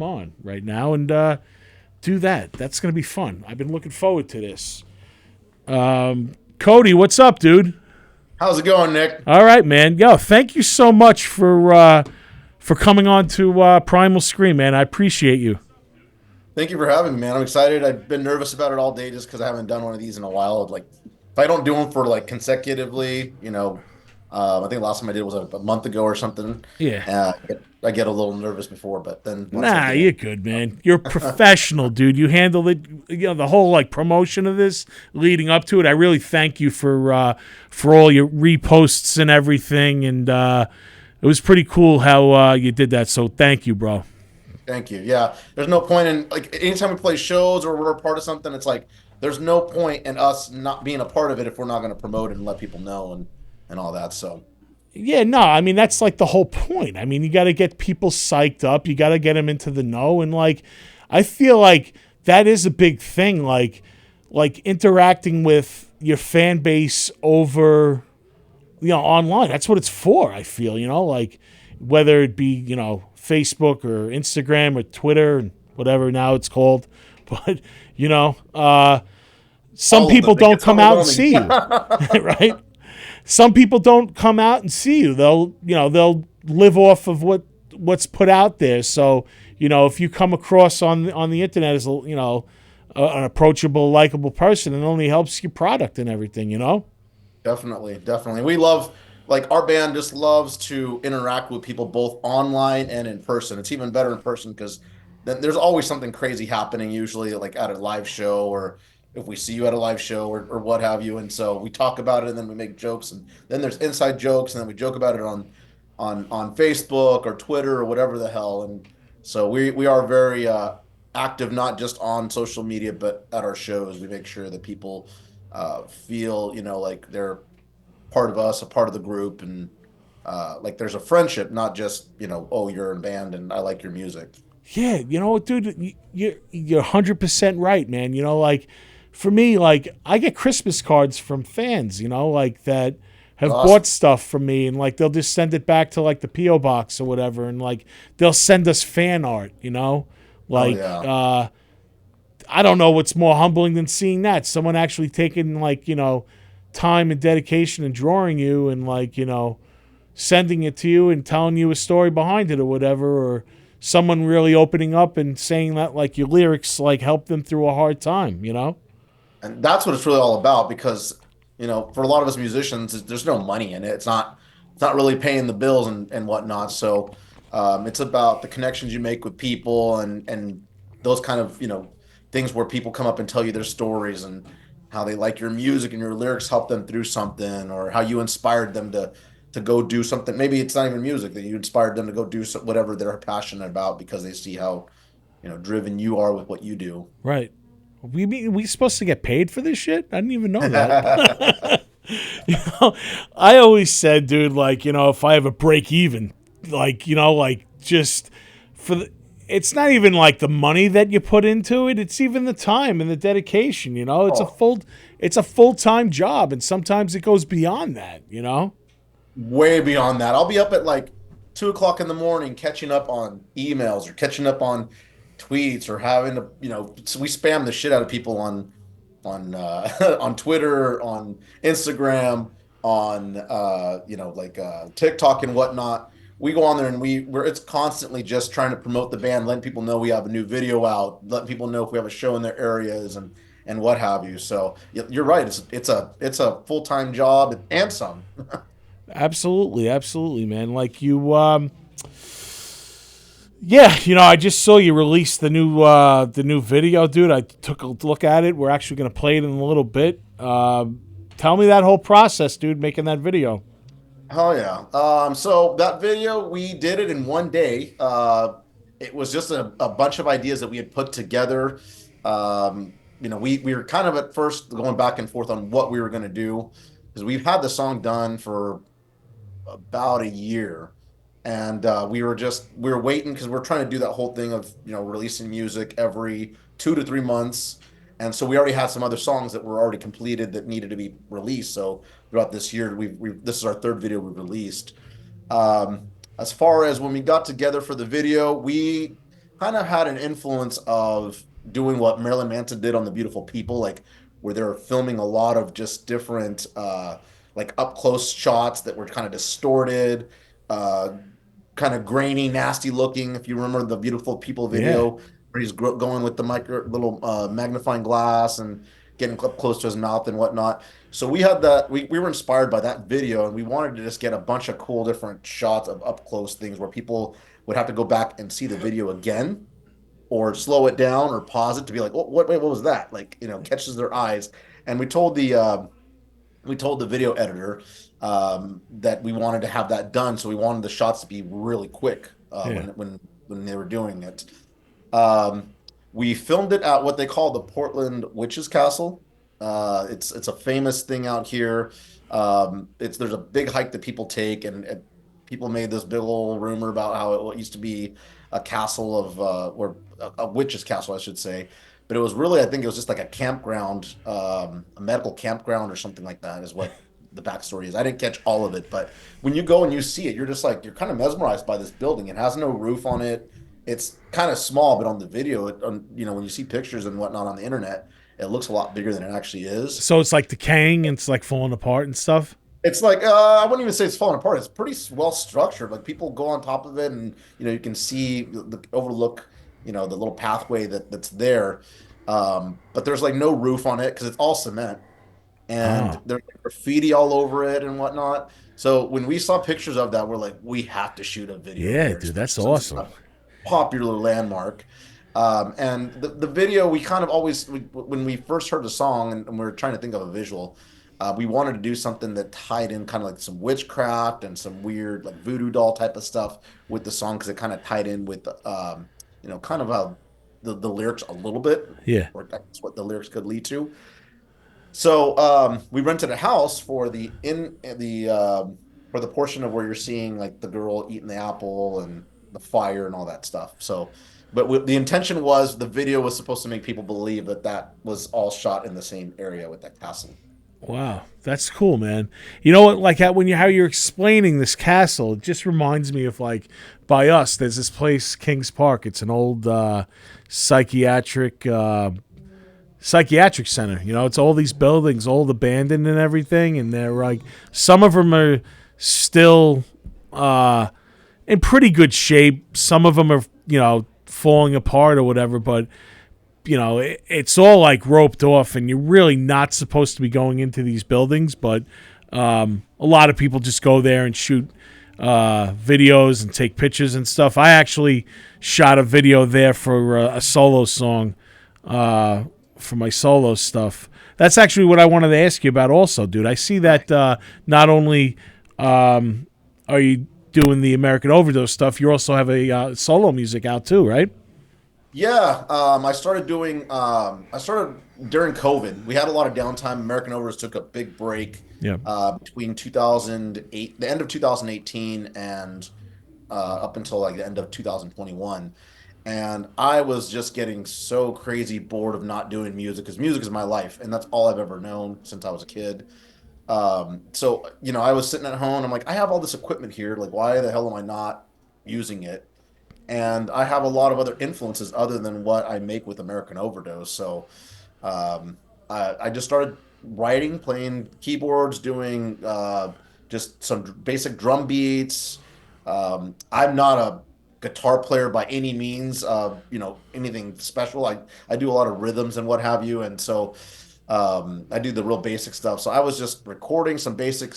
on right now and do that. That's going to be fun. I've been looking forward to this. Cody, what's up, dude? How's it going, Nick? All right, man. Yo, thank you so much for coming on to Primal Scream, man. I appreciate you. Thank you for having me, man. I'm excited. I've been nervous about it all day just because I haven't done one of these in a while. Like, if I don't do them for like consecutively, I think the last time I did was a month ago or something. Yeah. I get a little nervous before, but then nah, you're good, man. You're a professional, dude. You handled it. The whole like promotion of this leading up to it. I really thank you for all your reposts and everything, and it was pretty cool how you did that. So thank you, bro. Thank you. Yeah, there's no point in like anytime we play shows or we're a part of something. It's like there's no point in us not being a part of it if we're not going to promote it and let people know and all that. So. Yeah, no, I mean, that's like the whole point. I mean, you got to get people psyched up. You got to get them into the know. And like, I feel like that is a big thing. Like interacting with your fan base over, online. That's what it's for, I feel, like whether it be, Facebook or Instagram or Twitter and whatever now it's called. But, some people don't come out and see you, right? Some people don't come out and see you. They'll live off of what's put out there. So, if you come across on the internet as an approachable, likable person, it only helps your product and everything, Definitely. We love, like, our band just loves to interact with people both online and in person. It's even better in person because then there's always something crazy happening, usually like at a live show or if we see you at a live show or what have you. And so we talk about it and then we make jokes and then there's inside jokes and then we joke about it on Facebook or Twitter or whatever the hell. And so we are very active, not just on social media, but at our shows. We make sure that people feel, like they're part of us, a part of the group. And like there's a friendship, not just, oh, you're in band and I like your music. Yeah, dude, you're 100% right, man. Like, for me, like, I get Christmas cards from fans, like that have bought stuff from me, and like they'll just send it back to like the P.O. box or whatever, and like they'll send us fan art, like I don't know what's more humbling than seeing that someone actually taking like time and dedication and drawing you and like sending it to you and telling you a story behind it or whatever, or someone really opening up and saying that like your lyrics like help them through a hard time, And that's what it's really all about because, for a lot of us musicians, there's no money in it. It's not really paying the bills and whatnot. So it's about the connections you make with people and those kind of, things where people come up and tell you their stories and how they like your music and your lyrics help them through something or how you inspired them to go do something. Maybe it's not even music that you inspired them to go do whatever they're passionate about because they see how, driven you are with what you do. Right. We supposed to get paid for this shit? I didn't even know that. I always said, dude, like, if I ever break even, like, like just it's not even like the money that you put into it. It's even the time and the dedication, it's a full-time job. And sometimes it goes beyond that, Way beyond that. I'll be up at like 2:00 in the morning catching up on emails or catching up on tweets or having to, we spam the shit out of people on on Twitter, on Instagram, on TikTok and whatnot. We go on there and it's constantly just trying to promote the band, letting people know we have a new video out, letting people know if we have a show in their areas and what have you. So you're right. It's a full-time job and some. Absolutely, man. Like you, yeah, I just saw you release the new video, dude. I took a look at it. We're actually going to play it in a little bit. Tell me that whole process, dude, making that video. Oh yeah. So that video, we did it in one day. It was just a bunch of ideas that we had put together. We were kind of at first going back and forth on what we were going to do because we've had the song done for about a year. And we were waiting because we're trying to do that whole thing of, releasing music every 2 to 3 months. And so we already had some other songs that were already completed that needed to be released. So throughout this year, this is our third video we've released. As far as when we got together for the video, we kind of had an influence of doing what Marilyn Manson did on The Beautiful People, like where they were filming a lot of just different like up close shots that were kind of distorted, uh, kind of grainy, nasty looking. If you remember the Beautiful People Yeah, video where he's going with the micro little magnifying glass and getting up close to his mouth and whatnot. So we had that. We were inspired by that video, and we wanted to just get a bunch of cool different shots of up close things where people would have to go back and see the video again or slow it down or pause it to be like, wait, what was that? Like, catches their eyes. And we told the video editor that we wanted to have that done, so we wanted the shots to be really quick yeah, when they were doing it. Um, we filmed it at what they call the Portland Witches Castle. It's a famous thing out here. There's a big hike that people take, and people made this big old rumor about how it used to be a castle of or a witch's castle, I should say. But it was really, I think it was just like a campground, a medical campground or something like that, is what the backstory is. I didn't catch all of it, but when you go and you see it, you're just like, you're kind of mesmerized by this building. It has no roof on it. It's kind of small, but on the video, when you see pictures and whatnot on the internet, it looks a lot bigger than it actually is. so it's like decaying and it's like falling apart and stuff. It's like I wouldn't even say it's falling apart. It's pretty well structured. Like people go on top of it, and you can see the overlook, the little pathway that's there. But there's like no roof on it because it's all cement, and Oh, there's like graffiti all over it and whatnot. So when we saw pictures of that, we're like, we have to shoot a video yeah, here, dude, that's especially since it's awesome. a popular landmark. And the video, we kind of always, when we first heard the song and we were trying to think of a visual, we wanted to do something that tied in kind of like some witchcraft and some weird like voodoo doll type of stuff with the song because it kind of tied in with, kind of how the lyrics a little bit, Yeah. or that's what the lyrics could lead to. So we rented a house for the portion of where you're seeing like the girl eating the apple and the fire and all that stuff. So, but the intention was the video was supposed to make people believe that that was all shot in the same area with that castle. Wow, that's cool, man. You know what? Like how you're explaining this castle, it just reminds me of like by us. There's this place, Kings Park. It's an old psychiatric psychiatric center. It's all these buildings, all abandoned and everything, and they're like some of them are still in pretty good shape. Some of them are falling apart or whatever, but it's all like roped off, and you're really not supposed to be going into these buildings. But a lot of people just go there and shoot videos and take pictures and stuff. I actually shot a video there for a solo song for my solo stuff. That's actually what I wanted to ask you about also, dude. I see that not only are you doing the American Overdose stuff, you also have a solo music out too, right? Yeah, I started during COVID. We had a lot of downtime. American Overdose took a big break Yeah. between 2008, the end of 2018, and up until like the end of 2021. And I was just getting so crazy bored of not doing music because music is my life, and that's all I've ever known since I was a kid. So I was sitting at home. I'm like, I have all this equipment here. Like, why the hell am I not using it? And I have a lot of other influences other than what I make with American Overdose. So I just started writing, playing keyboards, doing just some basic drum beats. I'm not a guitar player by any means, anything special. I do a lot of rhythms and what have you, and so I do the real basic stuff. So I was just recording some basic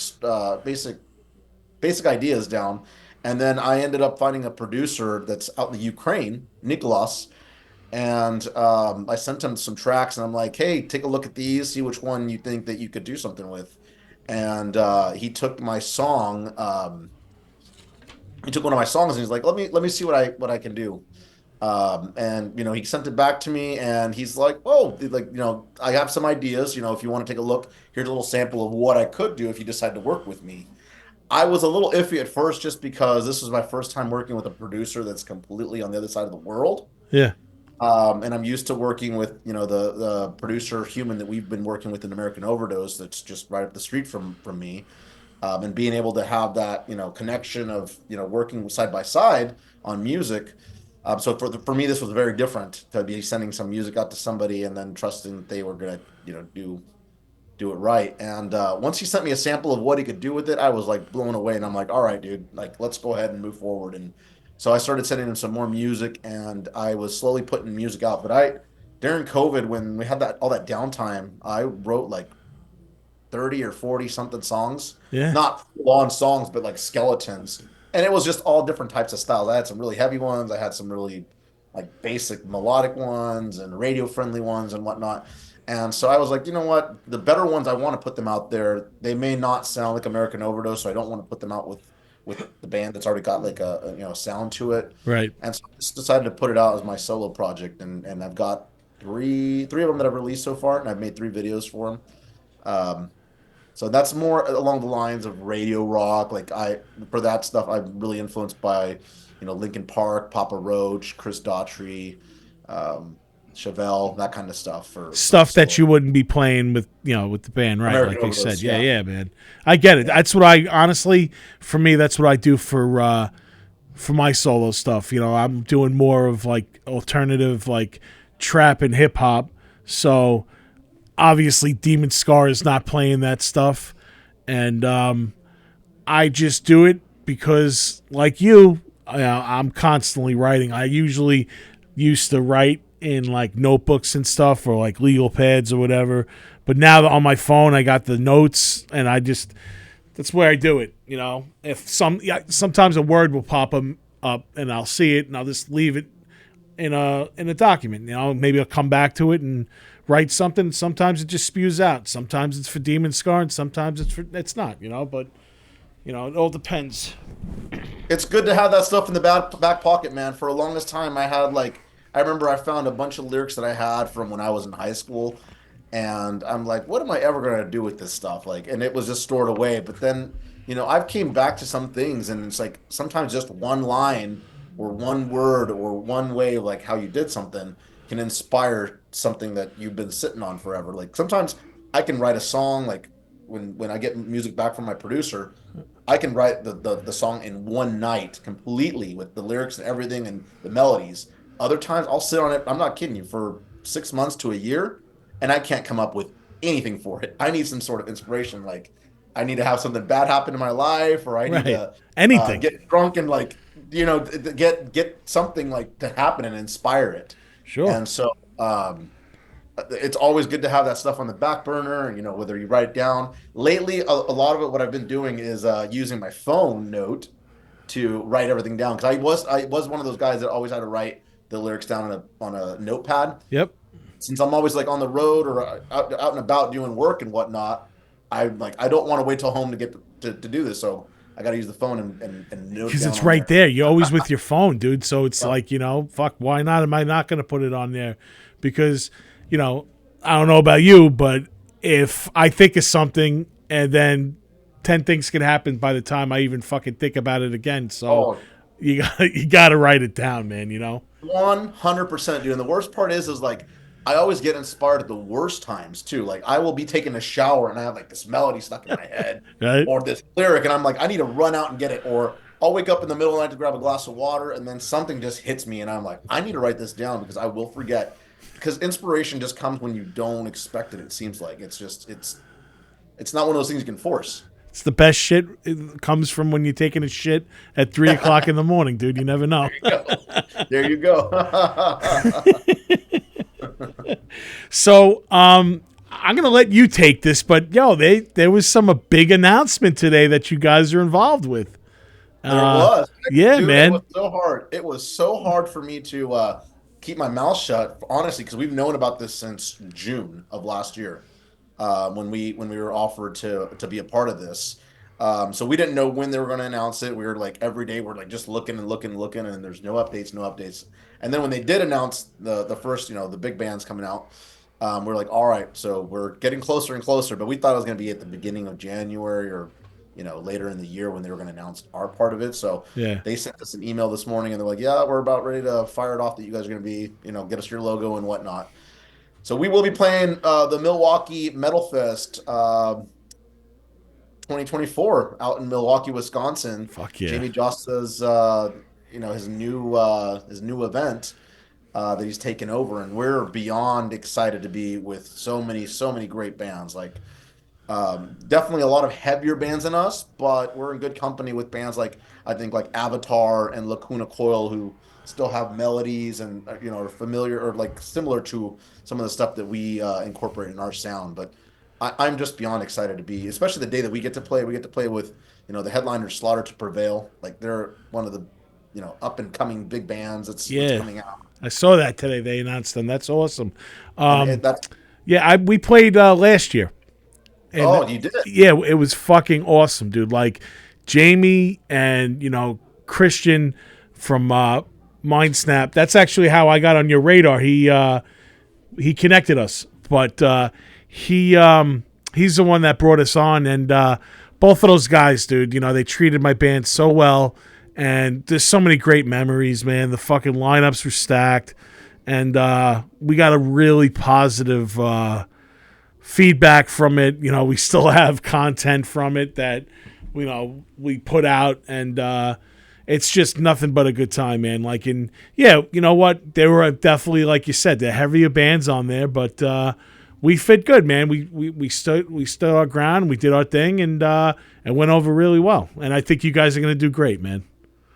ideas down. And then I ended up finding a producer that's out in the Ukraine, Nicholas, and I sent him some tracks, and I'm like, "Hey, take a look at these, see which one you think that you could do something with." And he took my song. He took one of my songs, and he's like, "Let me see what I can do." And he sent it back to me, and he's like, "Whoa, like I have some ideas. If you want to take a look, here's a little sample of what I could do if you decide to work with me." I was a little iffy at first just because this was my first time working with a producer that's completely on the other side of the world. Yeah. And I'm used to working with, the producer human that we've been working with in American Overdose that's just right up the street from me. And being able to have that, connection of, working side by side on music. So for me, this was very different to be sending some music out to somebody and then trusting that they were gonna, do it right. And once he sent me a sample of what he could do with it, I was like blown away. And I'm like, all right, dude, like let's go ahead and move forward. And so I started sending him some more music, and I was slowly putting music out. But during COVID, when we had that all that downtime, I wrote like 30 or 40 something songs, Yeah. not long songs, but like skeletons. And it was just all different types of styles. I had some really heavy ones. I had some really like basic melodic ones and radio friendly ones and whatnot. And so I was like, you know what? The better ones, I want to put them out there. They may not sound like American Overdose, so I don't want to put them out with the band that's already got like a sound to it. Right. And so I just decided to put it out as my solo project, and I've got three of them that I've released so far, and I've made 3 videos for them. So that's more along the lines of radio rock. Like for that stuff, I'm really influenced by, Linkin Park, Papa Roach, Chris Daughtry, um, Chevelle, that kind of stuff for Stuff that solo. you wouldn't be playing with, with the band, right? American Like you said. Overdose, Yeah, yeah. yeah, man. I get it. That's what I honestly, for me, that's what I do for my solo stuff. I'm doing more of like alternative, like trap and hip hop. So obviously, DemonScar is not playing that stuff, and I just do it because, like you, I'm constantly writing. I usually used to write in like notebooks and stuff, or like legal pads or whatever. But now on my phone, I got the notes, and that's where I do it. If sometimes a word will pop up, and I'll see it, and I'll just leave it in a document. Maybe I'll come back to it and write something. Sometimes it just spews out. Sometimes it's for DemonScar, and sometimes it's not. But it all depends. It's good to have that stuff in the back pocket, man. For the longest time, I remember I found a bunch of lyrics that I had from when I was in high school, and I'm like, what am I ever gonna do with this stuff? Like, and it was just stored away. But then, I've came back to some things, and it's like sometimes just one line or one word or one way of like how you did something can inspire something that you've been sitting on forever. Like sometimes I can write a song like when I get music back from my producer, I can write the song in one night completely with the lyrics and everything and the melodies. Other times I'll sit on it, I'm not kidding you, for 6 months to a year, and I can't come up with anything for it. I need some sort of inspiration. Like I need to have something bad happen in my life, or I need Right. to Anything. get drunk and like, get something like to happen and inspire it. Sure. And so it's always good to have that stuff on the back burner, whether you write it down. Lately, a lot of it, what I've been doing is using my phone note to write everything down. Because I was one of those guys that always had to write the lyrics down on a notepad. Yep. Since I'm always like on the road or out and about doing work and whatnot, I don't want to wait till home to get to do this. So I got to use the phone and note it Because down it's on right there. there. You're always with your phone, dude. So it's Yep. like, fuck, why not? Am I not going to put it on there? Because, I don't know about you, but if I think of something and then 10 things can happen by the time I even fucking think about it again. So Oh, you got to write it down, man. 100%, dude. And the worst part is like I always get inspired at the worst times too. Like I will be taking a shower and I have like this melody stuck in my head Right? or this lyric, and I'm like, I need to run out and get it. Or I'll wake up in the middle of the night to grab a glass of water, and then something just hits me, and I'm like, I need to write this down because I will forget. Because inspiration just comes when you don't expect it. It seems like it's not one of those things you can force. It's the best shit. It comes from when you're taking a shit at 3 o'clock in the morning, dude. You never know. There you go. So, I'm gonna let you take this, but there was some a big announcement today that you guys are involved with. There was. Yeah, Dude, man. it was so hard. It was so hard for me to keep my mouth shut, honestly, because we've known about this since June of last year, when we were offered to be a part of this. So we didn't know when they were going to announce it. We were like every day we're like just looking and looking and looking, and there's no updates, no updates. And then when they did announce the first, the big bands coming out, we're like, all right, so we're getting closer and closer. But we thought it was going to be at the beginning of January or later in the year when they were going to announce our part of it. So Yeah. they sent us an email this morning and they're like, yeah, we're about ready to fire it off that you guys are going to be, get us your logo and whatnot. So we will be playing the Milwaukee Metal Fest 2024 out in Milwaukee, Wisconsin. Fuck yeah. Jamie Josta's his new event that he's taken over, and we're beyond excited to be with so many great bands. Like definitely a lot of heavier bands than us, but we're in good company with bands like I think like Avatar and Lacuna Coil, who still have melodies and are familiar or like similar to some of the stuff that we incorporate in our sound. But I'm just beyond excited to be, especially the day that we get to play. We get to play with the headliner Slaughter to Prevail. Like they're one of the up and coming big bands that's coming out. I saw that today. They announced them. That's awesome. That's We played last year. And you did? Yeah, it was fucking awesome, dude. Like Jamie and Christian from Mindsnap. That's actually how I got on your radar. He connected us, but he's the one that brought us on. And both of those guys, dude, they treated my band so well. And there's so many great memories, man. The fucking lineups were stacked, and we got a really positive feedback from it. We still have content from it that we put out, and it's just nothing but a good time, man. Like, you know what? There were definitely, like you said, the heavier bands on there, but we fit good, man. We stood our ground, we did our thing, and went over really well. And I think you guys are gonna do great, man.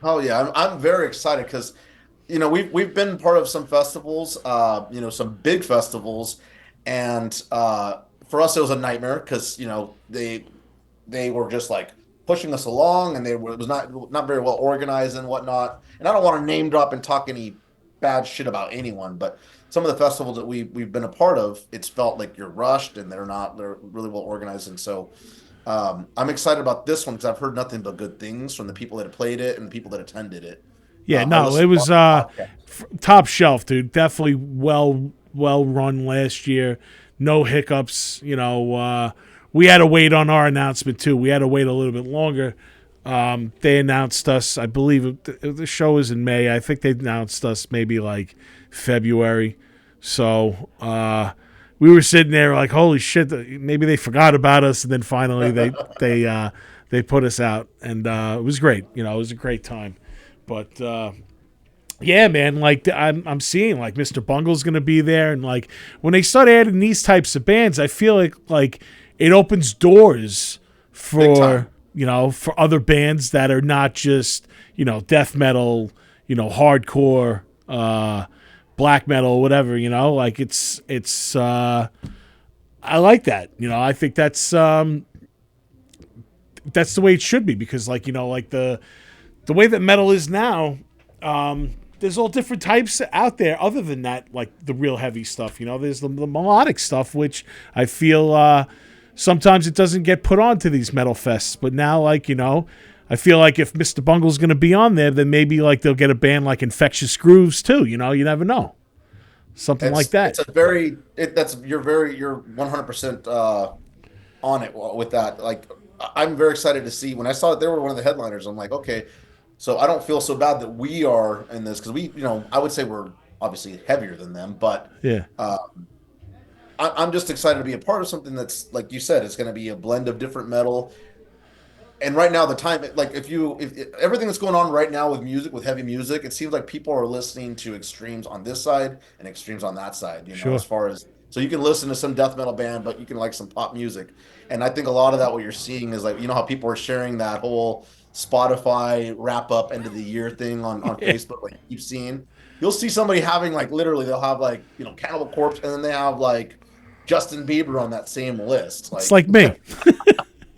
Oh yeah, I'm very excited because, we've been part of some festivals, some big festivals, and for us it was a nightmare because they were just like pushing us along, and it was not very well organized and whatnot. And I don't want to name drop and talk any bad shit about anyone, but some of the festivals that we've been a part of, it's felt like you're rushed and they're really well organized, and so. I'm excited about this one because I've heard nothing but good things from the people that have played it and the people that attended it. Yeah, it was top shelf, dude. Definitely well run last year. No hiccups. We had to wait on our announcement too. We had to wait a little bit longer. They announced us. I believe the show is in May. I think they announced us maybe like February. So. We were sitting there like, holy shit, maybe they forgot about us, and then finally they put us out, and it was great. It was a great time. But yeah, man, like I'm seeing like Mr. Bungle's gonna be there, and like when they start adding these types of bands, I feel like it opens doors for for other bands that are not just death metal, hardcore. Black metal, whatever, like it's I like that. I think that's the way it should be, because like like the way that metal is now, there's all different types out there other than that, like the real heavy stuff. There's the melodic stuff, which I feel sometimes it doesn't get put onto these metal fests, but now like I feel like if Mr. Bungle's going to be on there, then maybe like they'll get a band like Infectious Grooves too. You never know. Something like that. You're 100% on it with that. Like I'm very excited to see. When I saw that they were one of the headliners, I'm like, okay, so I don't feel so bad that we are in this, because we, I would say we're obviously heavier than them, but yeah. I'm just excited to be a part of something that's, like you said, it's going to be a blend of different metal. And right now, the time, like if everything that's going on right now with music, with heavy music, it seems like people are listening to extremes on this side and extremes on that side. Sure. As far as, so you can listen to some death metal band, but you can like some pop music. And I think a lot of that, what you're seeing is like, how people are sharing that whole Spotify wrap up end of the year thing on Facebook. Like you keep seeing, you'll see somebody having like literally they'll have like Cannibal Corpse, and then they have like Justin Bieber on that same list. It's like me.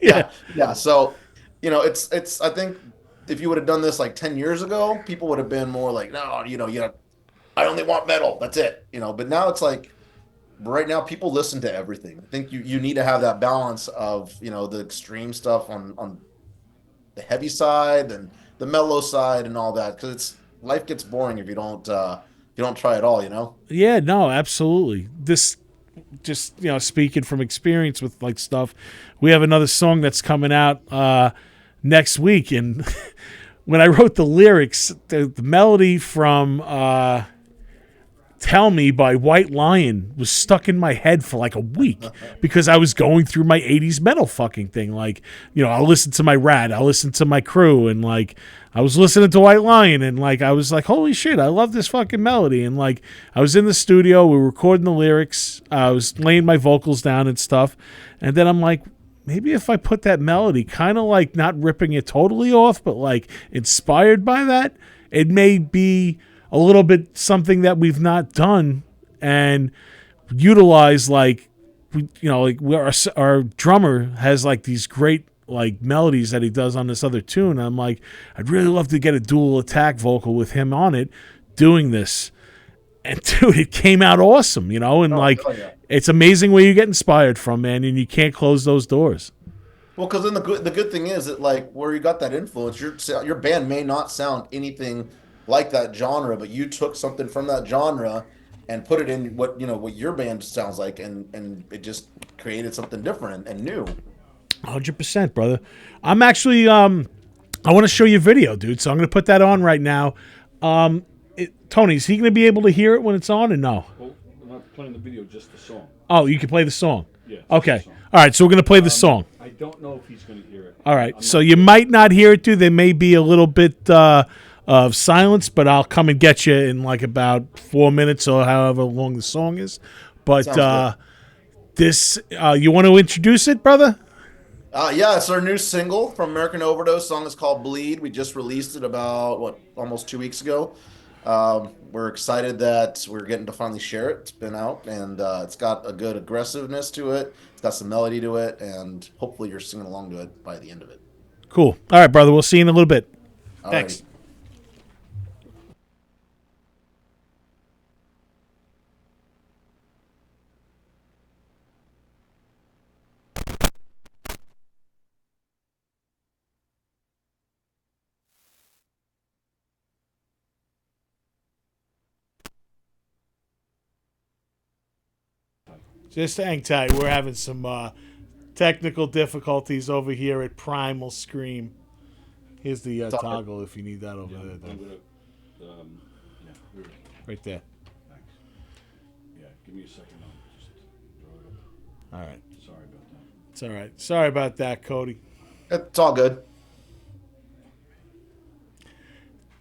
Yeah. So. It's. I think if you would have done this like 10 years ago, people would have been more like, no, I only want metal. That's it. But now it's like, right now people listen to everything. I think you need to have that balance of the extreme stuff on the heavy side and the mellow side and all that, because life gets boring if you don't try it all. Yeah. No. Absolutely. This. Just speaking from experience with like stuff, we have another song that's coming out next week, and when I wrote the lyrics, the melody from Tell Me by White Lion was stuck in my head for like a week because I was going through my 80s metal fucking thing. Like, you know, I'll listen to my Rat, I'll listen to my Crew, and like I was listening to White Lion, and like I was like, holy shit, I love this fucking melody. And like I was in the studio, we were recording the lyrics, I was laying my vocals down and stuff, and then I'm like, maybe if I put that melody, kind of like not ripping it totally off, but like inspired by that, it may be a little bit something that we've not done and utilize. Like, we, you know, like our drummer has like these great like melodies that he does on this other tune. I'm like, I'd really love to get a dual attack vocal with him on it doing this. And dude, it came out awesome, you know, and it's amazing where you get inspired from, man, and you can't close those doors. Well, because then the good thing is that like where you got that influence, your band may not sound anything like that genre, but you took something from that genre and put it in what your band sounds like, and it just created something different and new. 100%, brother. I'm actually I want to show you a video, dude. So I'm going to put that on right now. Tony, is he going to be able to hear it when it's on, or no? Well, I'm not playing the video, just the song. Oh, you can play the song. Yeah. Okay. All right. So we're going to play the song. I don't know if he's going to hear it. All right. So you might not hear it, dude. There may be a little bit of silence, but I'll come and get you in like about 4 minutes or however long the song is. But this, you want to introduce it, brother? Yeah, it's our new single from Amerakin Overdose. The song is called Bleed. We just released it about, almost 2 weeks ago. We're excited that we're getting to finally share it. It's been out, and it's got a good aggressiveness to it. It's got some melody to it, and hopefully you're singing along to it by the end of it. Cool. All right, brother. We'll see you in a little bit. Alrighty. Thanks. Just hang tight. We're having some technical difficulties over here at Primal Scream. Here's the toggle if you need that over there. I'm gonna, Right there. Thanks. Yeah, give me a second. I'll just throw it up. All right. Sorry about that. It's all right. Sorry about that, Cody. It's all good.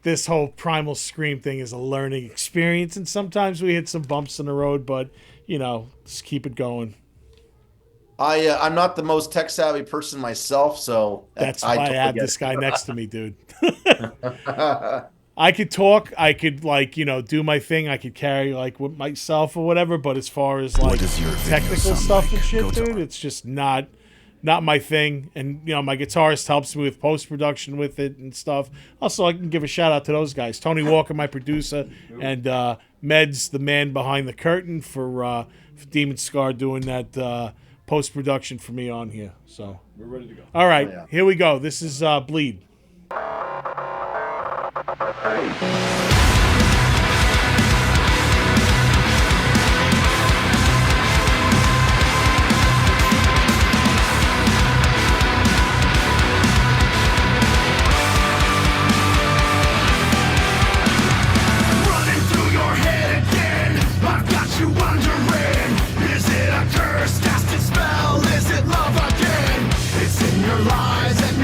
This whole Primal Scream thing is a learning experience, and sometimes we hit some bumps in the road, but, you know, just keep it going. I'm not the most tech savvy person myself, so that's why I have this guy next to me, dude. I could talk, I could do my thing, I could carry with myself or whatever, but as far as technical stuff and shit, dude, it's just not my thing. And my guitarist helps me with post-production with it and stuff. Also, I can give a shout out to those guys, Tony Walker, my producer, and Meds, the man behind the curtain for DemonScar, doing that post-production for me on here. So we're ready to go. All right, Here we go. This is Bleed.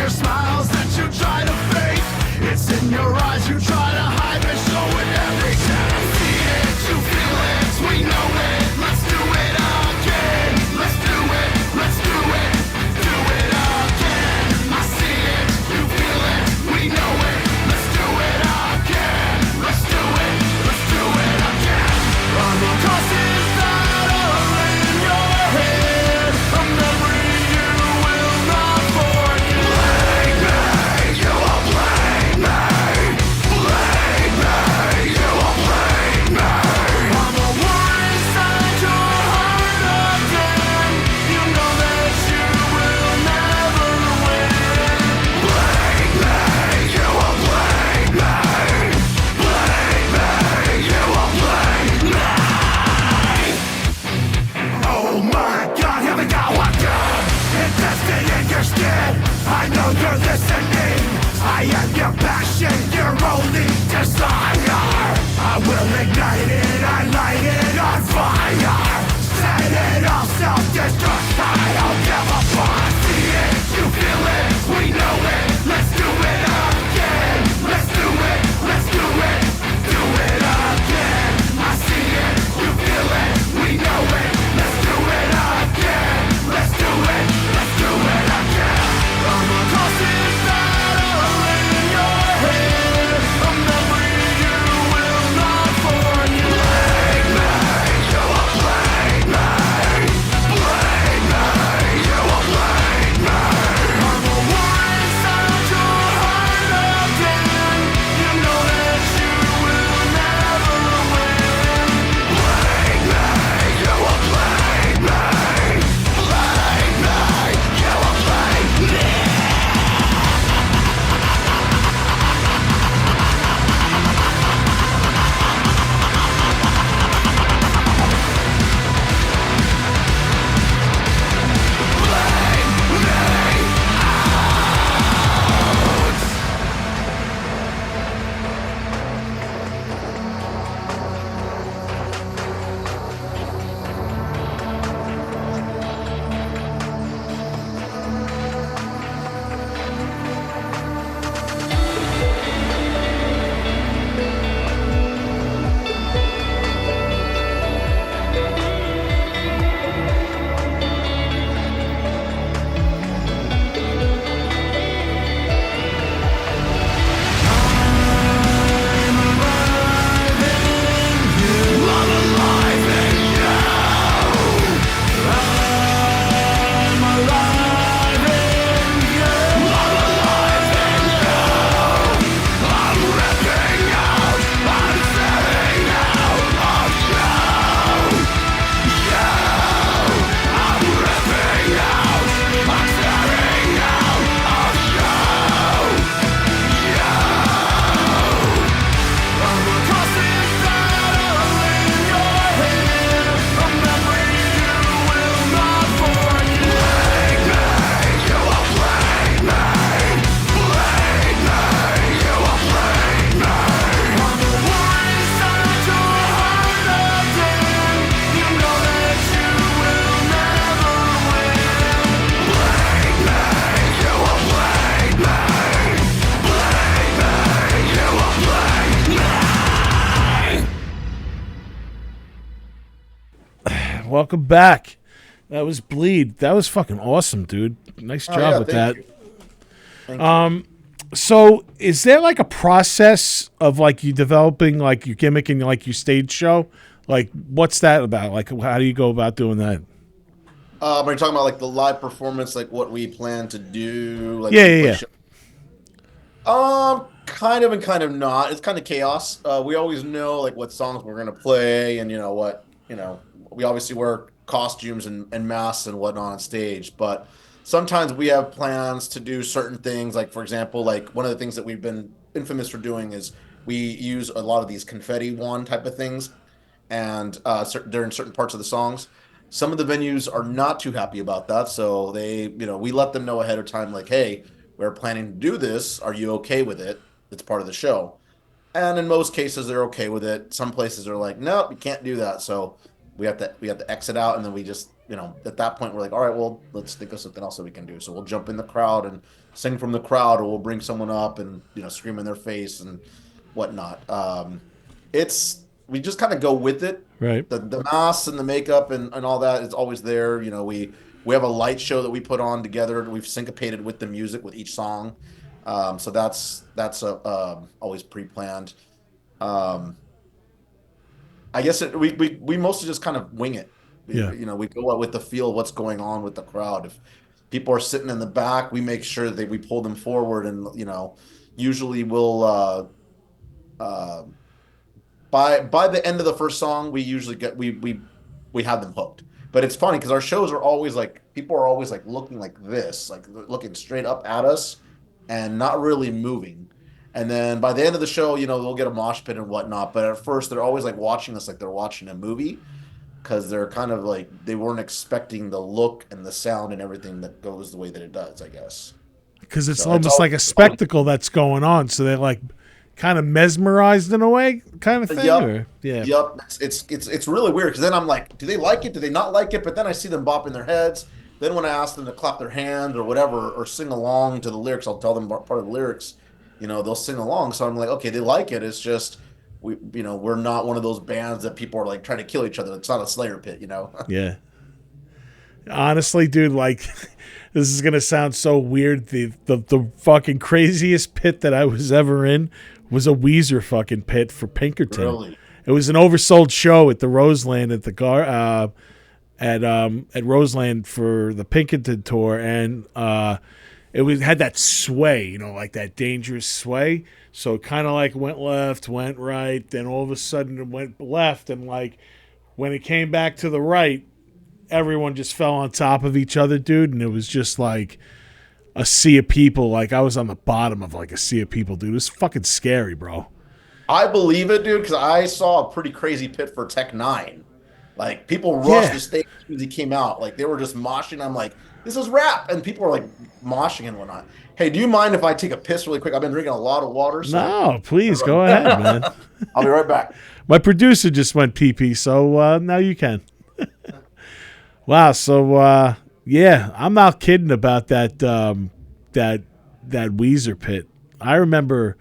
Smiles that you try to fake. It's in your eyes you try to hide, but Welcome back. That was Bleed. That was fucking awesome, dude. Nice job with that. Thank you. So is there like a process of like you developing like your gimmick and like your stage show? Like what's that about? Like how do you go about doing that? Are you talking about like the live performance, like what we plan to do? Like Yeah. Kind of and kind of not. It's kind of chaos. We always know like what songs we're gonna play, and we obviously wear costumes and masks and whatnot on stage, but sometimes we have plans to do certain things. Like for example, like one of the things that we've been infamous for doing is we use a lot of these confetti wand type of things, and during certain parts of the songs. Some of the venues are not too happy about that, so we let them know ahead of time, like, hey, we're planning to do this. Are you okay with it? It's part of the show. And in most cases, they're okay with it. Some places are like, no, we can't do that. So we have to exit out, and then we just, at that point, we're like, all right, well, let's think of something else that we can do. So we'll jump in the crowd and sing from the crowd, or we'll bring someone up and scream in their face and whatnot. We just kind of go with it. Right. The masks and the makeup and all that is always there. We have a light show that we put on together. We've syncopated with the music with each song. So that's always pre-planned. I guess we mostly just kind of wing it. Yeah. We go out with the feel of what's going on with the crowd. If people are sitting in the back, we make sure that we pull them forward, and usually we'll by the end of the first song, we usually get we have them hooked. But it's funny because our shows are always like, people are always like looking like this, like looking straight up at us and not really moving. And then by the end of the show, they'll get a mosh pit and whatnot. But at first, they're always like watching us like they're watching a movie, because they're kind of like, they weren't expecting the look and the sound and everything that goes the way that it does, I guess. Because it's almost like a spectacle that's going on. So they're like kind of mesmerized in a way, kind of thing. Yep. Yeah. Yep. It's really weird, because then I'm like, do they like it? Do they not like it? But then I see them bopping their heads. Then when I ask them to clap their hands or whatever, or sing along to the lyrics, I'll tell them part of the lyrics. They'll sing along. So I'm like, okay, they like it. It's just we're not one of those bands that people are like trying to kill each other. It's not a Slayer pit, Yeah. Honestly, dude, like this is gonna sound so weird. The fucking craziest pit that I was ever in was a Weezer fucking pit for Pinkerton. Really? It was an oversold show at the Roseland at Roseland for the Pinkerton tour, and it had that sway, like that dangerous sway. So it kind of like went left, went right, then all of a sudden it went left, and like when it came back to the right, everyone just fell on top of each other, dude, and it was just like a sea of people. Like I was on the bottom of like a sea of people, dude. It was fucking scary, bro. I believe it, dude, because I saw a pretty crazy pit for Tech 9. Like, people rushed the stage as soon as he came out. Like, they were just moshing. I'm like, this is rap. And people were like moshing and whatnot. Hey, do you mind if I take a piss really quick? I've been drinking a lot of water. So no, please go ahead, man. I'll be right back. My producer just went pee-pee, so now you can. Wow, so yeah, I'm not kidding about that that Weezer pit. I remember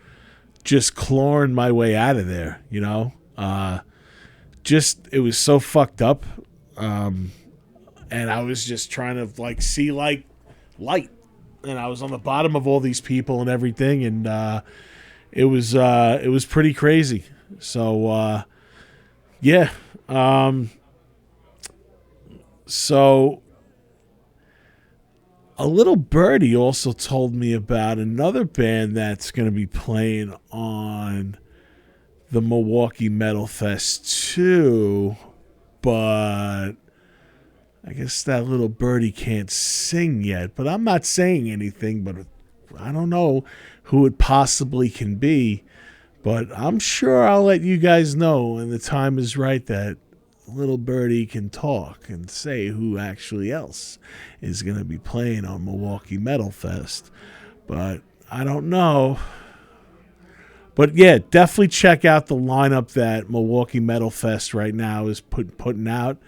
just clawing my way out of there, just it was so fucked up, and I was just trying to like see like light, and I was on the bottom of all these people and everything, and it was pretty crazy. So yeah, so a little birdie also told me about another band that's going to be playing on the Milwaukee Metal Fest too, but I guess that little birdie can't sing yet. But I'm not saying anything, but I don't know who it possibly can be. But I'm sure I'll let you guys know when the time is right that little birdie can talk and say who actually else is going to be playing on Milwaukee Metal Fest. But I don't know. But yeah, definitely check out the lineup that Milwaukee Metal Fest right now is putting out.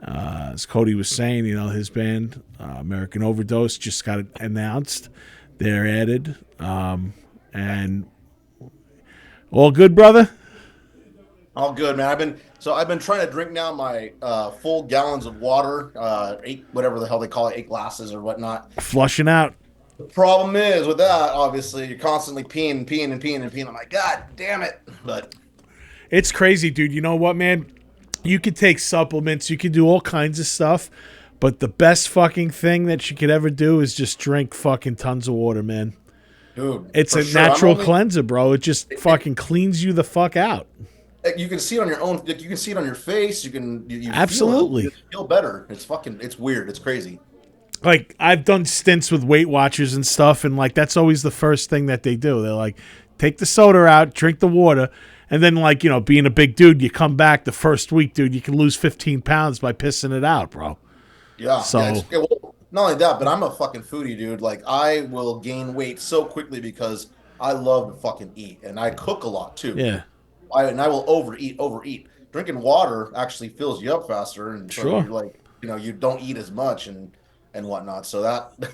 As Cody was saying, his band, Amerakin Overdose, just got announced. They're added. And all good, brother? All good, man. So I've been trying to drink now my full gallons of water, 8, whatever the hell they call it, 8 glasses or whatnot. Flushing out. The problem is with that, obviously, you're constantly peeing. I'm like, God damn it. But it's crazy, dude. You know what, man? You could take supplements. You could do all kinds of stuff. But the best fucking thing that you could ever do is just drink fucking tons of water, man. Dude, it's a natural cleanser, bro. It just fucking cleans you the fuck out. You can see it on your own. You can see it on your face. You absolutely feel better. It's weird. It's crazy. Like, I've done stints with Weight Watchers and stuff, and like that's always the first thing that they do. They're like, take the soda out, drink the water, and then, like, you know, being a big dude, you come back the first week, dude, you can lose 15 pounds by pissing it out, bro. Yeah. So well, not only that, but I'm a fucking foodie, dude. Like, I will gain weight so quickly because I love to fucking eat, and I cook a lot too. Yeah. And I will overeat. Drinking water actually fills you up faster, and so you're like, you know, you don't eat as much and whatnot. So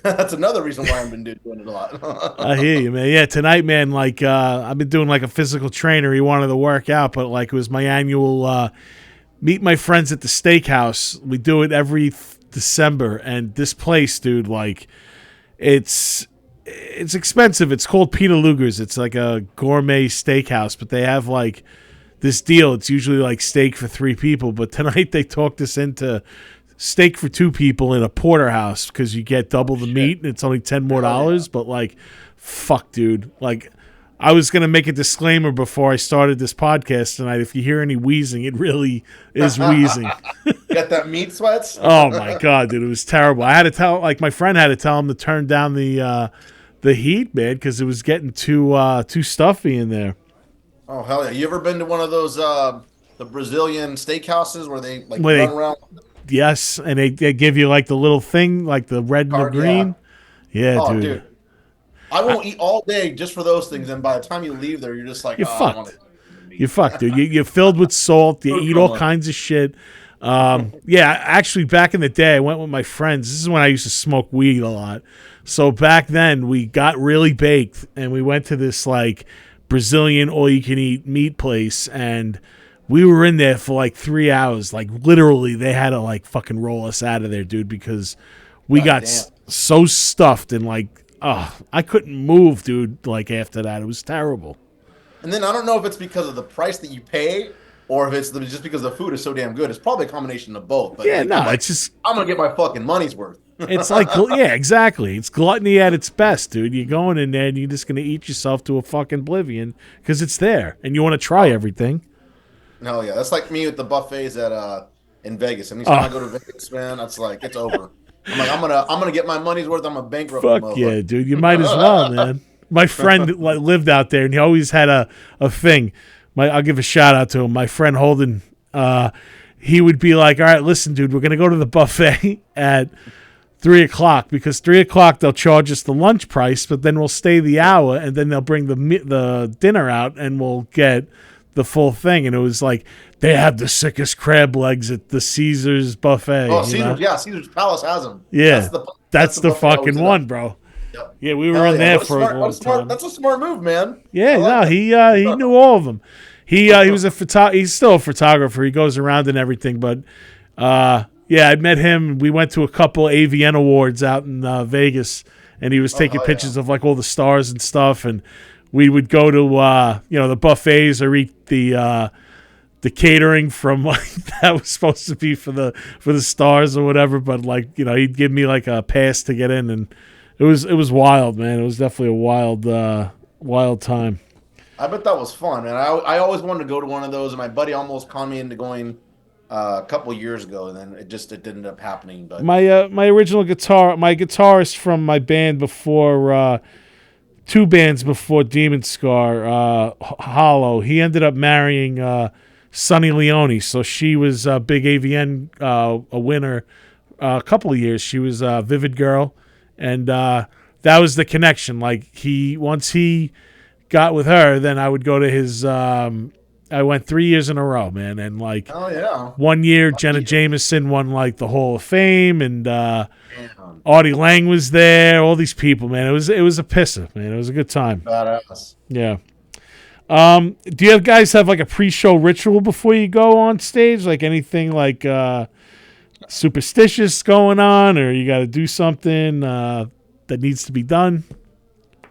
that's another reason why I've been doing it a lot. I hear you, man. Yeah, tonight, man, like I've been doing like a physical trainer. He wanted to work out, but like it was my annual meet my friends at the steakhouse. We do it every December, and this place, dude, like it's expensive. It's called Peter Luger's. It's like a gourmet steakhouse, but they have like this deal. It's usually like steak for 3 people, but tonight they talked us into steak for 2 people in a porterhouse because you get double the meat and it's only $10 more. But like, fuck, dude. Like, I was gonna make a disclaimer before I started this podcast tonight. If you hear any wheezing, it really is wheezing. Got that meat sweats? Oh my god, dude, it was terrible. I had to tell, like, my friend had to tell him to turn down the heat, man, because it was getting too stuffy in there. Oh hell yeah! You ever been to one of those the Brazilian steakhouses where they like run around? Yes, and they give you like the little thing, like the red and the green. Yeah, dude. I won't eat all day just for those things, and by the time you leave there, you're just like, you're fucked. You're fucked, dude. You're filled with salt. You eat all kinds of shit. Yeah, actually, back in the day, I went with my friends. This is when I used to smoke weed a lot. So back then, we got really baked, and we went to this like Brazilian all-you-can-eat meat place, and we were in there for like 3 hours. Like, literally, they had to like fucking roll us out of there, dude, because we got so stuffed and like, I couldn't move, dude. Like, after that, it was terrible. And then I don't know if it's because of the price that you pay, or if it's just because the food is so damn good. It's probably a combination of both. But yeah, no, like, it's just, I'm gonna get my fucking money's worth. It's like, yeah, exactly. It's gluttony at its best, dude. You're going in there and you're just gonna eat yourself to a fucking oblivion because it's there and you want to try everything. Hell yeah, that's like me with the buffets at in Vegas. Anytime I go to Vegas, man, that's like, it's over. I'm like, I'm gonna get my money's worth. I'm a bankrupt. Fuck yeah, dude. You might as well, man. My friend lived out there, and he always had a thing. I'll give a shout out to him. My friend Holden. He would be like, "All right, listen, dude, we're gonna go to the buffet at 3:00 because 3:00 they'll charge us the lunch price, but then we'll stay the hour, and then they'll bring the dinner out, and we'll get the full thing." And it was like, they have the sickest crab legs at the Caesars buffet. Oh, Caesars, yeah, Caesars Palace has them. Yeah, that's the fucking one, bro. Yep. Yeah, we were in there for a long time. That's a smart move, man. Yeah, he knew all of them. He was he's still a photographer. He goes around and everything, but yeah, I met him. We went to a couple AVN awards out in Vegas, and he was taking pictures of like all the stars and stuff, and we would go to the buffets or eat the catering from like that was supposed to be for the stars or whatever, but like, you know, he'd give me like a pass to get in, and it was wild, man. It was definitely a wild time. I bet that was fun, man. I always wanted to go to one of those, and my buddy almost conned me into going a couple years ago, and then it didn't end up happening. But my original guitarist from my band before 2 bands before DemonScar, Hollow, he ended up marrying Sunny Leone, so she was a big AVN a winner a couple of years. She was a Vivid Girl, and that was the connection. Like, once he got with her, then I would go to his I went 3 years in a row, man, and like, oh yeah, 1 year Jenna Jameson won like the Hall of Fame, and Artie Lang was there. All these people, man. It was a pisser, man. It was a good time. Badass. Yeah. Do you guys have like a pre-show ritual before you go on stage? Like anything like superstitious going on, or you got to do something that needs to be done?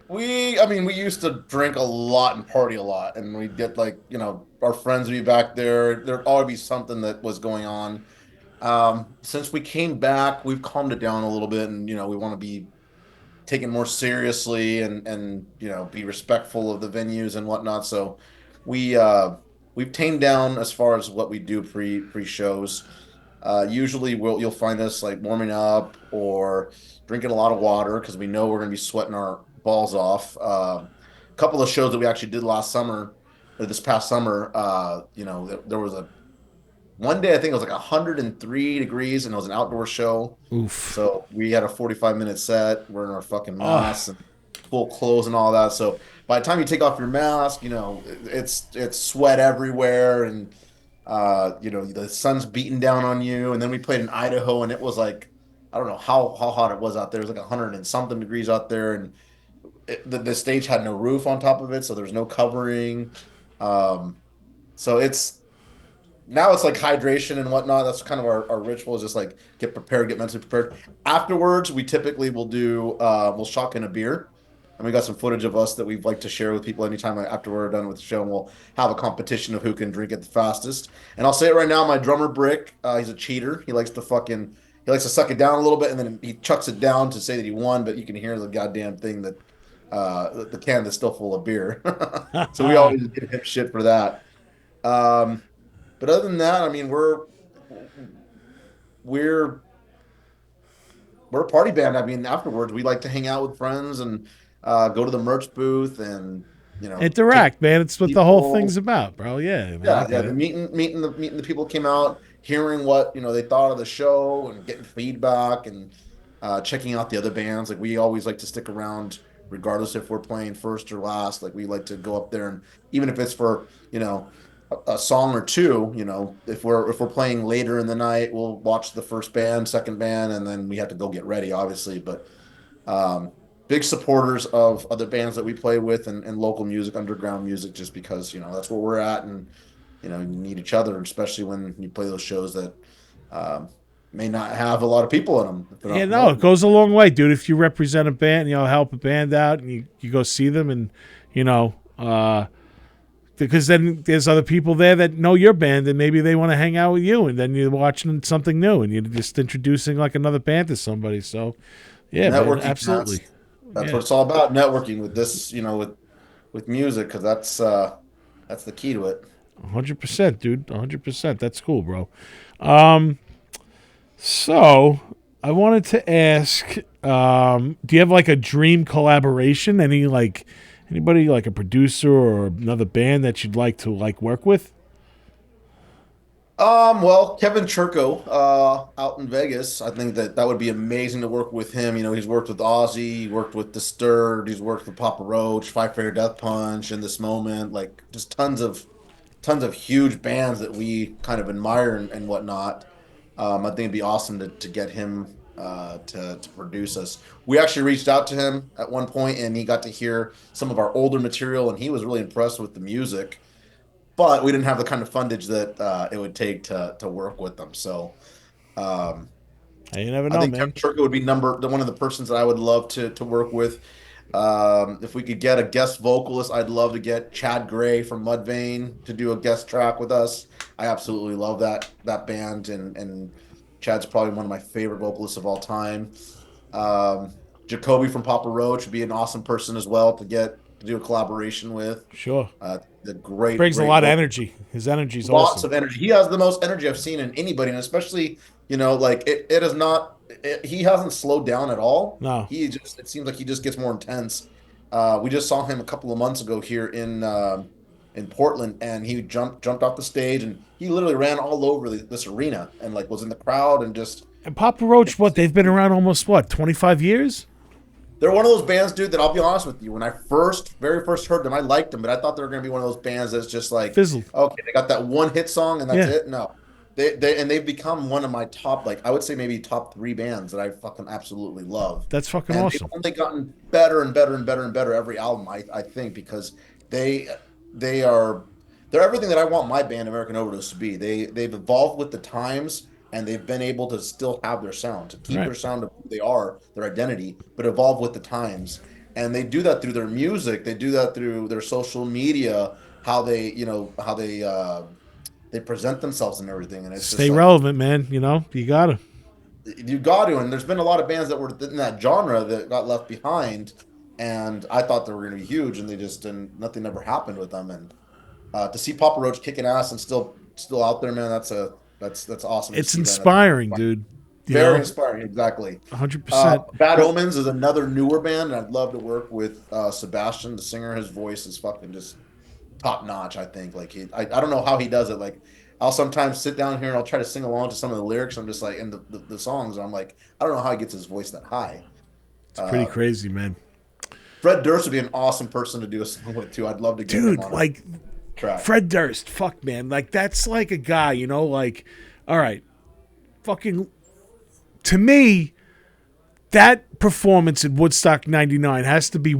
I mean, we used to drink a lot and party a lot, and we'd get like, our friends would be back there. There'd always be something that was going on. Since we came back, we've calmed it down a little bit, and we want to be taken more seriously and be respectful of the venues and whatnot. So we we've tamed down as far as what we do pre shows. Usually you'll find us like warming up or drinking a lot of water because we know we're going to be sweating our balls off. A couple of shows that we actually did last summer or this past summer, there was a one day I think it was like 103 degrees and it was an outdoor show. Oof. So we had a 45-minute set. We're in our fucking Ah. masks and full clothes and all that. So by the time you take off your mask, it's sweat everywhere and the sun's beating down on you. And then we played in Idaho and it was like I don't know how hot it was out there. It was like 100 and something degrees out there and the stage had no roof on top of it, so there's no covering. So now it's like hydration and whatnot. That's kind of our ritual is just like get prepared, get mentally prepared. Afterwards, we typically will do we'll shotgun a beer. And we got some footage of us that we'd like to share with people anytime after we're done with the show, and we'll have a competition of who can drink it the fastest. And I'll say it right now, my drummer Brick, he's a cheater. He likes to suck it down a little bit and then he chucks it down to say that he won, but you can hear the goddamn thing that the can that's still full of beer. So we always give him shit for that. But other than that, I mean, we're a party band. I mean, afterwards, we like to hang out with friends and go to the merch booth and Interact, man. It's what the whole people. thing's about, bro. Yeah, man, I get The it. meeting the people came out, hearing what they thought of the show and getting feedback and checking out the other bands. Like we always like to stick around, regardless if we're playing first or last. Like we like to go up there and even if it's for a song or two, if we're playing later in the night, we'll watch the first band, second band, and then we have to go get ready, obviously. But big supporters of other bands that we play with and local music, underground music, just because that's where we're at, and you need each other, especially when you play those shows that may not have a lot of people in them. Yeah, no, it goes a long way, dude. If you represent a band, help a band out, and you go see them, and because then there's other people there that know your band, and maybe they want to hang out with you, and then you're watching something new, and you're just introducing like another band to somebody. So, yeah, man, absolutely. That's what it's all about, networking with this, with music, because that's the key to it. 100%, dude. 100%. That's cool, bro. So I wanted to ask, do you have like a dream collaboration? Anybody like a producer or another band that you'd like to like work with? Well, Kevin Churko, out in Vegas, I think that would be amazing to work with him. He's worked with Ozzy, he worked with Disturbed, he's worked with Papa Roach, Five Finger Death Punch, In This Moment, like just tons of huge bands that we kind of admire and whatnot. I think it'd be awesome to get him to produce us. We actually reached out to him at one point, and he got to hear some of our older material, and he was really impressed with the music. But we didn't have the kind of fundage that it would take to work with them. So you never know, I think man. Kevin Churko would be one of the persons that I would love to work with. If we could get a guest vocalist, I'd love to get Chad Gray from Mudvayne to do a guest track with us. I absolutely love that band, and Chad's probably one of my favorite vocalists of all time. Jacoby from Papa Roach would be an awesome person as well to do a collaboration with. Sure. The great Brings great a lot of vocal. energy. His energy's Lots awesome. of energy. He has the most energy I've seen in anybody, and especially like it is not. He hasn't slowed down at all. No. It seems like he just gets more intense. We just saw him a couple of months ago here in Portland, and he jumped off the stage, and he literally ran all over this arena and like was in the crowd and just. And Papa Roach, they've been around almost 25 years? They're one of those bands, dude, that I'll be honest with you. When I very first heard them, I liked them, but I thought they were going to be one of those bands that's just like, Fizzled. okay, they got that one hit song and that's it. No, they've become one of my top, like I would say maybe top 3 bands that I fucking absolutely love. That's fucking and awesome. They've only gotten better and better and better and better every album, I think, because they're everything that I want my band American Overdose to be. They've evolved with the times, and they've been able to still have their sound, to keep their sound of who they are, their identity, but evolve with the times. And they do that through their music. They do that through their social media, how they present themselves and everything. And it's Stay just like, relevant, man. You know, you gotta. you got to. And there's been a lot of bands that were in that genre that got left behind, and I thought they were going to be huge, and they just didn't. Nothing ever happened with them. And to see Papa Roach kicking ass and still out there, man, that's awesome. It's inspiring, dude. Very inspiring, exactly. 100%. Bad Omens is another newer band, and I'd love to work with Sebastian, the singer. His voice is fucking just top notch. I think I don't know how he does it. Like, I'll sometimes sit down here and I'll try to sing along to some of the lyrics. I'm just like, in the songs, I'm like, I don't know how he gets his voice that high. It's pretty crazy, man. Fred Durst would be an awesome person to do a song with too. I'd love to get him on like track. Fred Durst, fuck, man, like that's like a guy, you know, like, all right, fucking. To me, that performance at Woodstock '99 has to be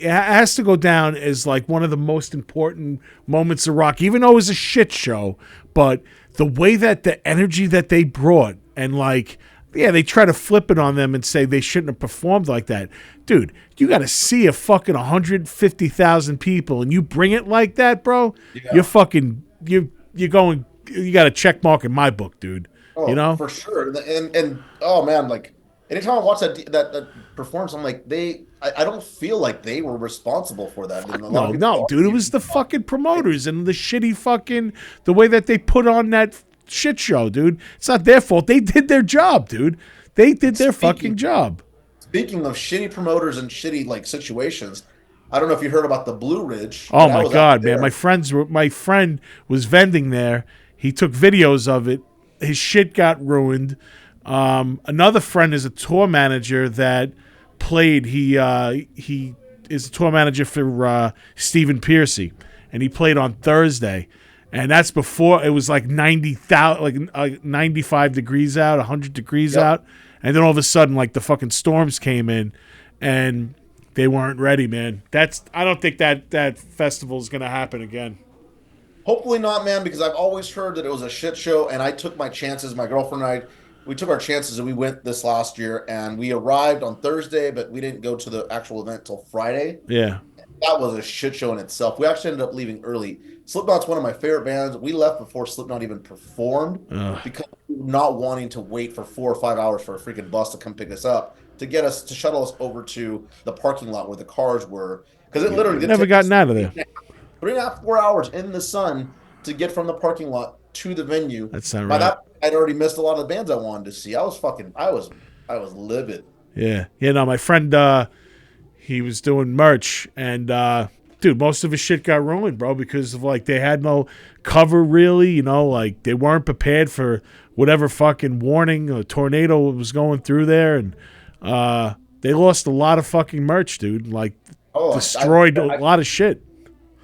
has to go down as like one of the most important moments of rock, even though it was a shit show. But the way that the energy that they brought, and like, yeah, they try to flip it on them and say they shouldn't have performed like that. Dude, you got to see a fucking 150,000 people and you bring it like that, bro. Yeah. You're fucking, you got a check mark in my book, dude. Oh, you know, for sure. And oh man, like anytime I watch that performance, I'm like, I don't feel like they were responsible for that. No, dude, it was the fucking promoters and the shitty fucking the way that they put on that shit show, dude. It's not their fault. They did their job, dude. They did their fucking job. Speaking of shitty promoters and shitty like situations, I don't know if you heard about the Blue Ridge. Oh my god, man! My friend was vending there. He took videos of it. His shit got ruined. Another friend is a tour manager that played. He is a tour manager for Stephen Pearcy, and he played on Thursday. And that's before it was like 95 degrees out, 100 degrees out, and then all of a sudden, like the fucking storms came in, and they weren't ready, man. I don't think that festival is gonna happen again. Hopefully not, man, because I've always heard that it was a shit show, and I took my chances. My girlfriend and I, we took our chances, and we went this last year, and we arrived on Thursday, but we didn't go to the actual event till Friday. Yeah. That was a shit show in itself. We actually ended up leaving early. Slipknot's one of my favorite bands. We left before Slipknot even performed because we were not wanting to wait for 4 or 5 hours for a freaking bus to come pick us up to shuttle us over to the parking lot where the cars were. Because it literally did never gotten out of there. 3.5, 4 hours in the sun to get from the parking lot to the venue. That's not right. By that point, I'd already missed a lot of the bands I wanted to see. I was livid. Yeah. No, my friend, he was doing merch, and dude, most of his shit got ruined, bro, because of like they had no cover really, you know, like they weren't prepared for whatever fucking warning a tornado was going through there, and they lost a lot of fucking merch, dude. Like destroyed a lot of shit.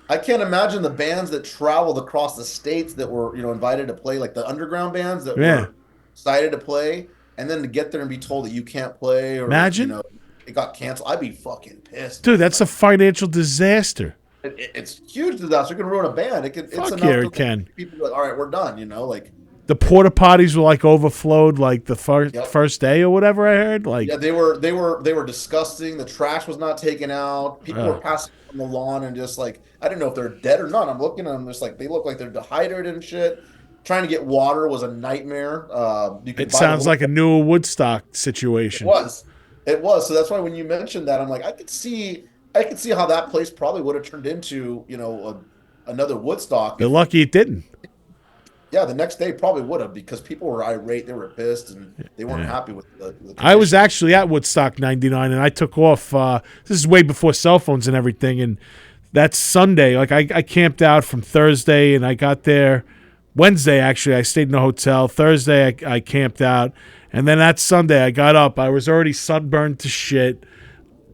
I can't imagine the bands that traveled across the states that were, invited to play, like the underground bands that were excited to play, and then to get there and be told that you can't play, or imagine it got canceled. I'd be fucking pissed, dude. That's a financial disaster. It's huge disaster. It can ruin a band. It can. People be like, all right, we're done. Like the porta potties were like overflowed like the first day or whatever. I heard they were disgusting. The trash was not taken out. People were passing on the lawn and just like, I didn't know if they're dead or not. I'm looking at them just like they look like they're dehydrated and shit. Trying to get water was a nightmare. It sounds like a new Woodstock situation. It was. So that's why when you mentioned that, I'm like, I could see how that place probably would have turned into, another Woodstock. They're lucky it didn't. Yeah, the next day probably would have, because people were irate, they were pissed, and they weren't happy with the I was actually at Woodstock '99, and I took off. This is way before cell phones and everything, and that Sunday, like I camped out from Thursday, and I got there Wednesday. Actually, I stayed in a hotel. Thursday, I camped out, and then that Sunday, I got up. I was already sunburned to shit,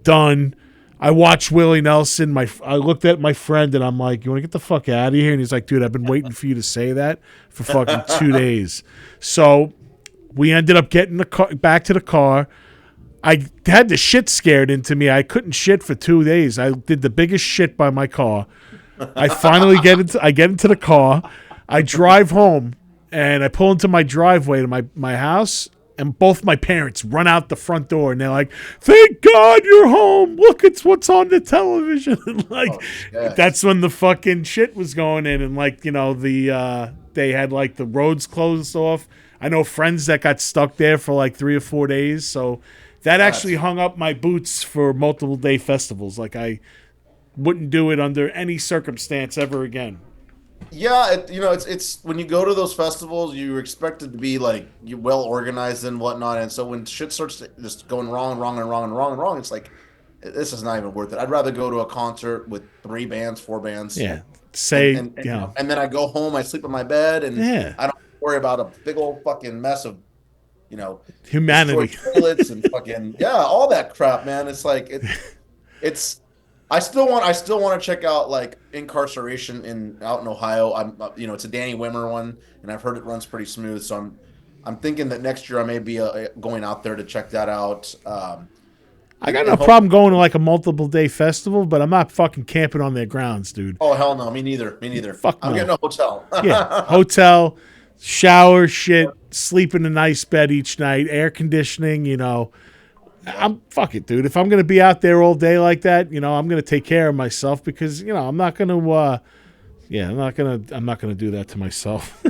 done. I watched Willie Nelson. I looked at my friend, and I'm like, you want to get the fuck out of here? And he's like, dude, I've been waiting for you to say that for fucking 2 days. So we ended up getting back to the car. I had the shit scared into me. I couldn't shit for 2 days. I did the biggest shit by my car. I finally get into the car. I drive home, and I pull into my driveway to my house, and both my parents run out the front door, and they're like, "Thank God you're home! Look, it's what's on the television." Like, that's when the fucking shit was going in, and like, you know, they had like the roads closed off. I know friends that got stuck there for like 3 or 4 days, so that actually hung up my boots for multiple day festivals. Like, I wouldn't do it under any circumstance ever again. Yeah, it's when you go to those festivals, you're expected to be like you well organized and whatnot, and so when shit starts just going wrong, it's like this is not even worth it. I'd rather go to a concert with 3 bands, 4 bands. Yeah, and then I go home, I sleep in my bed, and I don't worry about a big old fucking mess of, you know, humanity, toilets and fucking all that crap, man. It's like it's. I still want to check out like Incarceration out in Ohio. It's a Danny Wimmer one, and I've heard it runs pretty smooth. So I'm thinking that next year I may be going out there to check that out. I got no problem going to like a multiple day festival, but I'm not fucking camping on their grounds, dude. Oh hell no, me neither. I'm getting a hotel. Yeah, hotel, shower, shit, sleep in a nice bed each night, air conditioning. You know. Fuck it, dude. If I'm gonna be out there all day like that, you know, I'm gonna take care of myself because, you know, I'm not gonna do that to myself.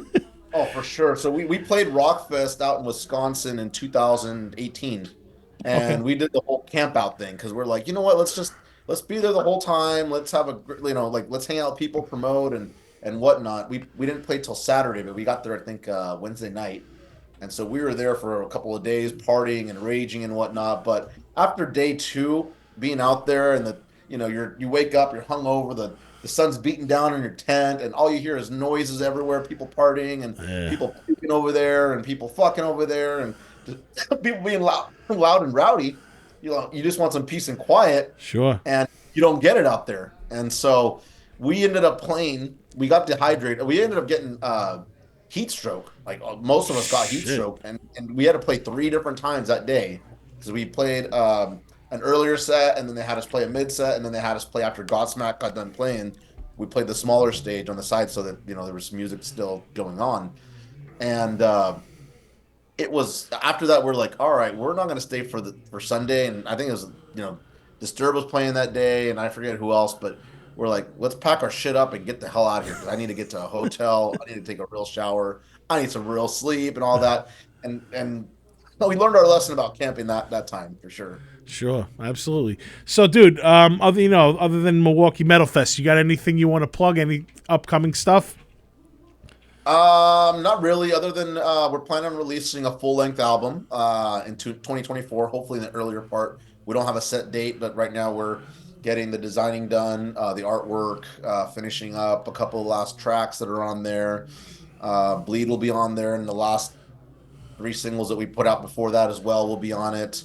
Oh, for sure. So we played Rockfest out in Wisconsin in 2018, and we did the whole camp out thing because we're like, you know what, let's be there the whole time. Let's have let's hang out with people, promote and whatnot. We didn't play till Saturday, but we got there I think Wednesday night. And so we were there for a couple of days partying and raging and whatnot. But after day 2, being out there and you wake up, you're hungover, the sun's beating down in your tent, and all you hear is noises everywhere, people partying and people puking over there and people fucking over there and just people being loud and rowdy. You just want some peace and quiet. Sure. And you don't get it out there. And so we ended up playing. We got dehydrated. We ended up getting heat stroke. Like most of us got heat stroke, and we had to play 3 different times that day because we played an earlier set, and then they had us play a mid set, and then they had us play after Godsmack got done playing. We played the smaller stage on the side so that there was music still going on, and it was after that we're like, all right, we're not going to stay for Sunday, and I think it was Disturbed was playing that day, and I forget who else, but we're like, let's pack our shit up and get the hell out of here because I need to get to a hotel. I need to take a real shower. I need some real sleep and all that. And we learned our lesson about camping that time for sure. Sure, absolutely. So, dude, other than Milwaukee Metal Fest, you got anything you want to plug? Any upcoming stuff? Not really. Other than we're planning on releasing a full-length album in 2024. Hopefully, in the earlier part. We don't have a set date, but right now we're getting the designing done, the artwork, finishing up a couple of last tracks that are on there. Bleed will be on there, and the last 3 singles that we put out before that as well will be on it.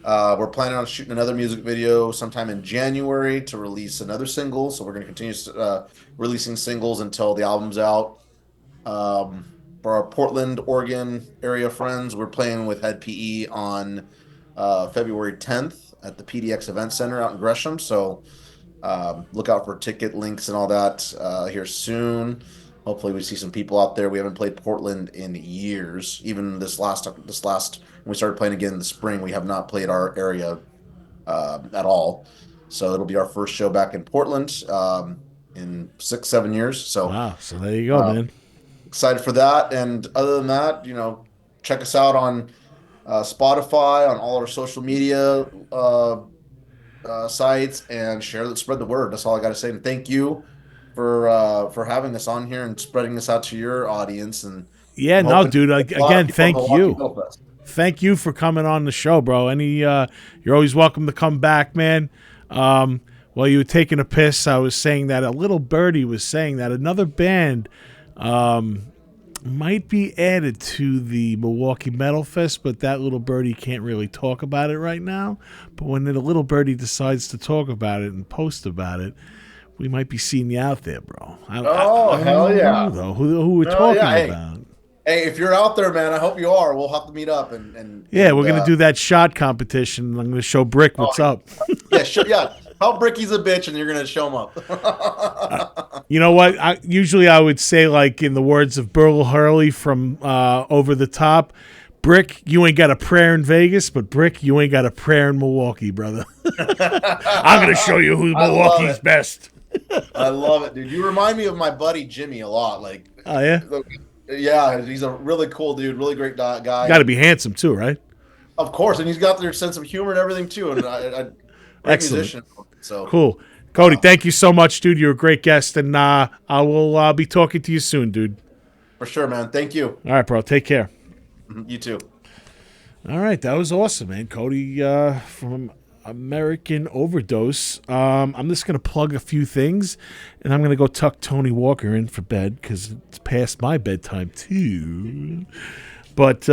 We're planning on shooting another music video sometime in January to release another single, so we're going to continue releasing singles until the album's out. For our Portland, Oregon area friends, we're playing with Head PE on February 10th. At the PDX Event Center out in Gresham. So look out for ticket links and all that here soon. Hopefully we see some people out there. We haven't played Portland in years. Even this last when we started playing again in the spring, we have not played our area at all. So it'll be our first show back in Portland in 6-7 years. So wow. So there you go, man. Excited for that. And other than that, check us out on Spotify, on all our social media sites, and spread the word. That's all I got to say. And thank you for having us on here and spreading this out to your audience. And no, dude. Again, thank you. Thank you for coming on the show, bro. You're always welcome to come back, man. While you were taking a piss, I was saying that a little birdie was saying that another band might be added to the Milwaukee Metal Fest, but that little birdie can't really talk about it right now. But when the little birdie decides to talk about it and post about it, we might be seeing you out there, bro. Hell yeah! Who we're talking about? Hey, if you're out there, man, I hope you are. We'll have to meet up and we're gonna do that shot competition. I'm gonna show Brick what's up. Yeah. Tell Brick he's a bitch, and you're gonna show him up. You know what? Usually I would say, like in the words of Burl Hurley from Over the Top, Brick, you ain't got a prayer in Vegas, but Brick, you ain't got a prayer in Milwaukee, brother. I'm going to show you who Milwaukee's best. I love it, dude. You remind me of my buddy Jimmy a lot. Like, oh, yeah? Yeah, he's a really cool dude, really great guy. Got to be handsome, too, right? Of course, and he's got their sense of humor and everything, too. And great musician. So cool. Cody, thank you so much, dude. You're a great guest, and I will be talking to you soon, dude. For sure, man. Thank you. All right, bro. Take care. You too. All right, that was awesome, man. Cody from Amerakin Overdose. I'm just going to plug a few things, and I'm going to go tuck Tony Walker in for bed because it's past my bedtime, too. But